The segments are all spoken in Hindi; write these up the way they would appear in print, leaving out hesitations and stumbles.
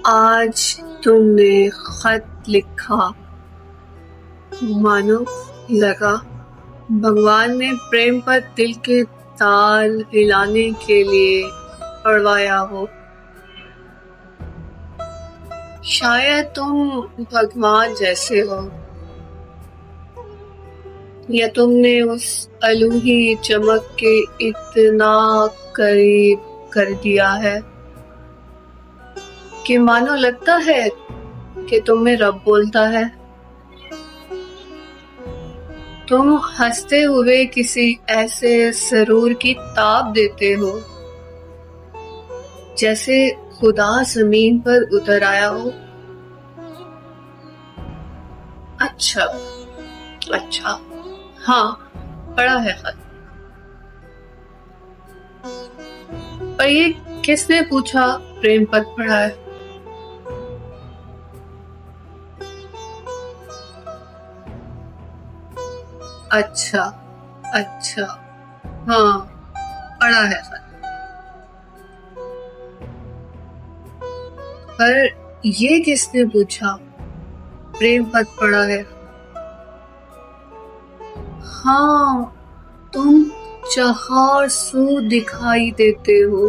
आज तुमने खत लिखा, मानो लगा भगवान ने प्रेम पर दिल के ताल हिलाने के लिए पढ़वाया हो। शायद तुम भगवान जैसे हो, या तुमने उस अलूही चमक के इतना करीब कर दिया है कि मानो लगता है कि तुम्हें रब बोलता है। तुम हंसते हुए किसी ऐसे सरूर की ताब देते हो जैसे खुदा जमीन पर उतर आया हो। अच्छा अच्छा, हाँ, पढ़ा है खत। पर ये किसने पूछा प्रेम पत्र पढ़ा है? अच्छा अच्छा, हाँ, पढ़ा है खत। पर ये किसने पूछा प्रेम पत्र पढ़ा है? हाँ, तुम चार सू दिखाई देते हो,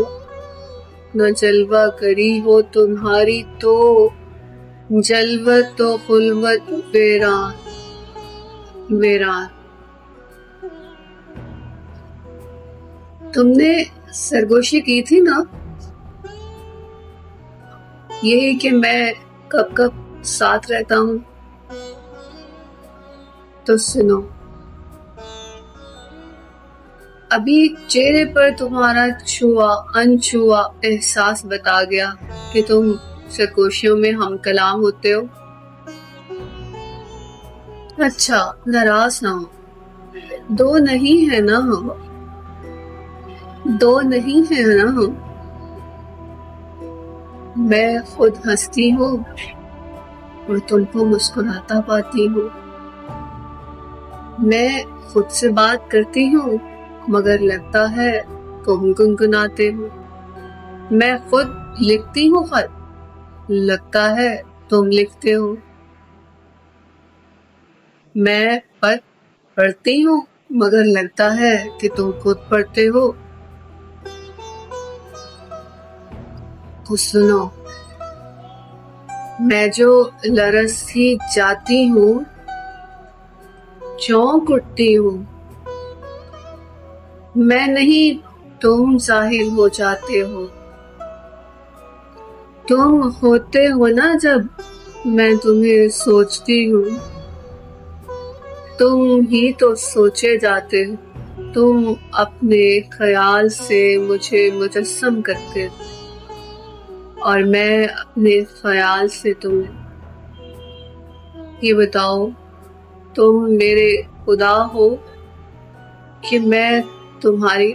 न जलवा करी हो तुम्हारी तो जलवत तो खुलवत वेरान वेरान। तुमने सरगोशी की थी ना, यही कि मैं कब कब साथ रहता हूँ। तो सुनो, अभी चेहरे पर तुम्हारा छुआ अनछुआ एहसास बता गया कि तुम सरगोशियों में हम कलाम होते हो। अच्छा, नाराज ना हो, दो नहीं है ना हम, दो नहीं है ना हम। मैं खुद हंसती हूँ और तुमको मुस्कुराता पाती हूँ। मैं खुद से बात करती हूँ मगर लगता है तुम गुनगुनाते हो। मैं खुद लिखती हूँ खत, लगता है तुम लिखते हो। मैं पत्र पढ़ती हूँ मगर लगता है कि तुम खुद पढ़ते हो। तो सुनो, मैं जो लरस ही जाती हूँ, चौंक उठती हूँ। मैं नहीं, तुम जाहिर हो जाते हो। तुम होते हो ना जब मैं तुम्हें सोचती हूँ, तुम ही तो सोचे जाते हो। तुम अपने ख्याल से मुझे मुजस्सम करते हो और मैं अपने ख्याल से तुम्हें। ये बताओ, तुम मेरे खुदा हो कि मैं तुम्हारी